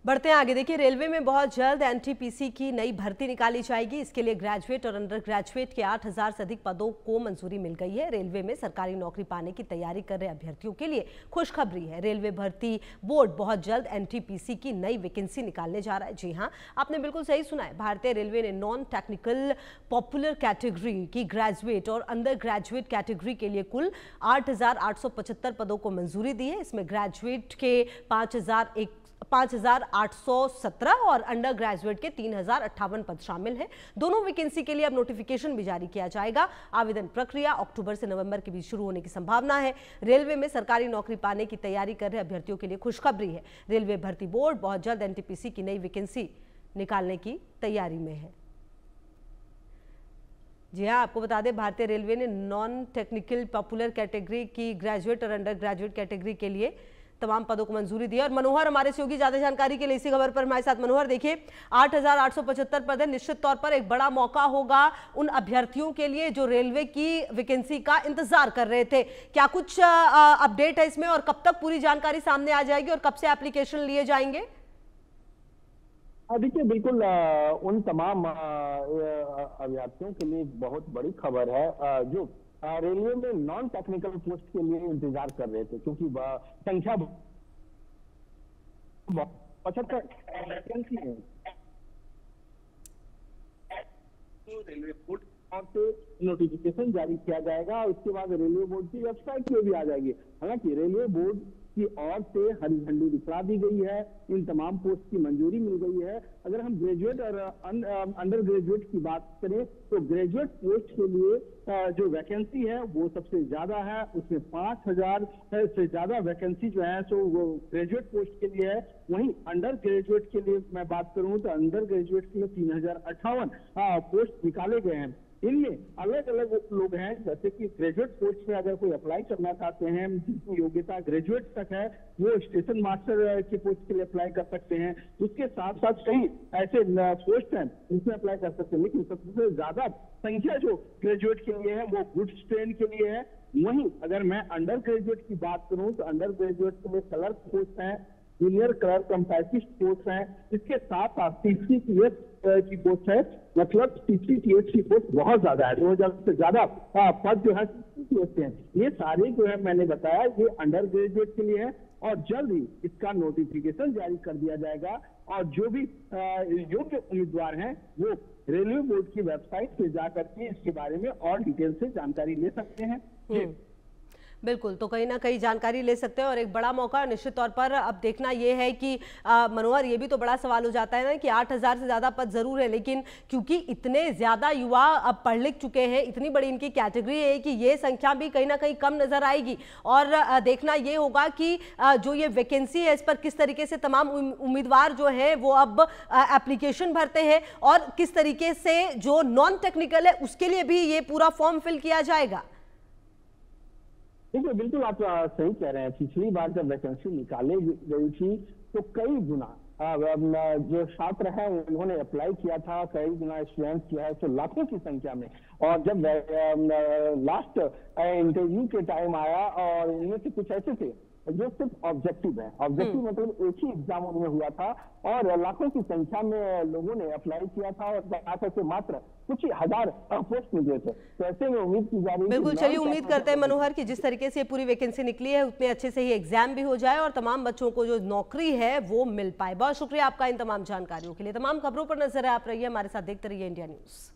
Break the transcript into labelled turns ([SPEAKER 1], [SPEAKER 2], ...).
[SPEAKER 1] बढ़ते हैं आगे। देखिए, रेलवे में बहुत जल्द एनटीपीसी की नई भर्ती निकाली जाएगी। इसके लिए ग्रेजुएट और अंडर ग्रेजुएट के 8,000 से अधिक पदों को मंजूरी मिल गई है। रेलवे में सरकारी नौकरी पाने की तैयारी कर रहे अभ्यर्थियों के लिए खुशखबरी है। रेलवे भर्ती बोर्ड बहुत जल्द एनटीपीसी की नई वैकेंसी निकालने जा रहा है। जी हाँ, आपने बिल्कुल सही सुना है। भारतीय रेलवे ने नॉन टेक्निकल पॉपुलर कैटेगरी की ग्रेजुएट और अंडर ग्रेजुएट कैटेगरी के लिए कुल 8,875 पदों को मंजूरी दी है। इसमें ग्रेजुएट के 5,817 और अंडर ग्रेजुएट के 3,058 पद शामिल हैं। दोनों वैकेंसी के लिए अब नोटिफिकेशन भी जारी किया जाएगा। आवेदन प्रक्रिया अक्टूबर से नवंबर के बीच शुरू होने की संभावना है। रेलवे में सरकारी नौकरी पाने की तैयारी कर रहे अभ्यर्थियों के लिए खुशखबरी है। रेलवे भर्ती बोर्ड बहुत जल्द एनटीपीसी की नई वैकेंसी निकालने की तैयारी में है। जी हाँ, आपको बता दें, भारतीय रेलवे ने नॉन टेक्निकल पॉपुलर कैटेगरी की ग्रेजुएट और अंडर ग्रेजुएट कैटेगरी के लिए तमाम पदों को मंजूरी दी है। और मनोहर हमारे सहयोगी ज्यादा जानकारी के लिए इसी खबर पर हमारे साथ। मनोहर, देखिए 8,875 पद है, निश्चित तौर पर एक बड़ा मौका होगा उन अभ्यर्थियों के लिए जो रेलवे की वैकेंसी का इंतजार कर रहे थे। क्या कुछ अपडेट है इसमें और कब तक पूरी जानकारी सामने आ जाएगी और कब से एप्लीकेशन लिए जाएंगे?
[SPEAKER 2] देखिए, बिल्कुल उन तमाम अभ्यर्थियों के लिए बहुत बड़ी खबर है जो रेलवे में नॉन टेक्निकल पोस्ट के लिए इंतजार कर रहे थे, क्योंकि संख्या 75 वैकेंसी है। रेलवे बोर्ड से नोटिफिकेशन जारी किया जाएगा और उसके बाद रेलवे बोर्ड की वेबसाइट पे भी आ जाएगी। हालांकि रेलवे बोर्ड की ओर से हरी झंडी दिखला दी गई है, इन तमाम पोस्ट की मंजूरी मिल गई है। अगर हम ग्रेजुएट और अंडर ग्रेजुएट की बात करें तो ग्रेजुएट पोस्ट के लिए जो वैकेंसी है वो सबसे ज्यादा है। उसमें 5,000 से ज्यादा वैकेंसी जो है सो वो ग्रेजुएट पोस्ट के लिए है। वहीं अंडर ग्रेजुएट के लिए मैं बात करूं तो अंडर ग्रेजुएट के लिए 3,058 पोस्ट निकाले गए हैं। इनमें अलग अलग लोग हैं, जैसे कि ग्रेजुएट पोस्ट में अगर कोई अप्लाई करना चाहते हैं, जिसकी योग्यता ग्रेजुएट तक है, वो स्टेशन मास्टर की पोस्ट के लिए अप्लाई कर सकते हैं। उसके साथ साथ कई ऐसे पोस्ट हैं जिसमें अप्लाई कर सकते हैं, लेकिन सबसे ज्यादा संख्या जो ग्रेजुएट के लिए है वो गुड्स ट्रेन के लिए है। वहीं अगर मैं अंडर ग्रेजुएट की बात करूं तो अंडर ग्रेजुएट के लिए क्लर्क पोस्ट है, जूनियर क्लर्क कंपैटिस्ट पोस्ट है। इसके साथ साथ CCTS की पोस्ट है, मतलब CCTS की पोस्ट बहुत ज्यादा है, 2,000 से ज्यादा पद जो है CCTS के हैं। ये सारे जो है मैंने बताया ये अंडर ग्रेजुएट के लिए है और जल्द ही इसका नोटिफिकेशन जारी कर दिया जाएगा और जो भी योग्य उम्मीदवार हैं वो रेलवे बोर्ड की वेबसाइट पे जाकर के इसके बारे में और डिटेल से जानकारी ले सकते हैं।
[SPEAKER 1] बिल्कुल, तो कहीं ना कहीं जानकारी ले सकते हैं और एक बड़ा मौका निश्चित तौर पर। अब देखना यह है कि मनोहर, ये भी तो बड़ा सवाल हो जाता है ना कि 8,000 से ज्यादा पद जरूर है, लेकिन क्योंकि इतने ज्यादा युवा अब पढ़ लिख चुके हैं, इतनी बड़ी इनकी कैटेगरी है कि ये संख्या भी कहीं ना कहीं कम नजर आएगी। और देखना ये होगा कि जो ये वैकेंसी है इस पर किस तरीके से तमाम उम्मीदवार जो है वो अब एप्लीकेशन भरते हैं और किस तरीके से जो नॉन टेक्निकल है उसके लिए भी ये पूरा फॉर्म फिल किया जाएगा।
[SPEAKER 2] देखिए, बिल्कुल आप सही कह रहे हैं। पिछली बार जब वैकेंसी निकाली गई थी तो कई गुना जो छात्र हैं उन्होंने अप्लाई किया था, कई गुना स्टूडेंट किया है, तो लाखों की संख्या में। और जब लास्ट इंटरव्यू के टाइम आया और इनमें से कुछ ऐसे थे जो सिर्फ ऑब्जेक्टिव है, ऑब्जेक्टिव मतलब एक ही एग्जाम उनमें हुआ था और लाखों की संख्या में लोगों ने अप्लाई किया था और आकर के मात्र कुछ ही हजार पोस्ट मिले थे। तो ऐसे में उम्मीद की जा रही है।
[SPEAKER 1] बिल्कुल, चलिए उम्मीद करते हैं मनोहर कि जिस तरीके से पूरी वैकेंसी निकली है उतने अच्छे से ही एग्जाम भी हो जाए और तमाम बच्चों को जो नौकरी है वो मिल पाए। बहुत शुक्रिया आपका इन तमाम जानकारियों के लिए। तमाम खबरों पर नजर आप रही है हमारे साथ, देखते रहिए इंडिया न्यूज।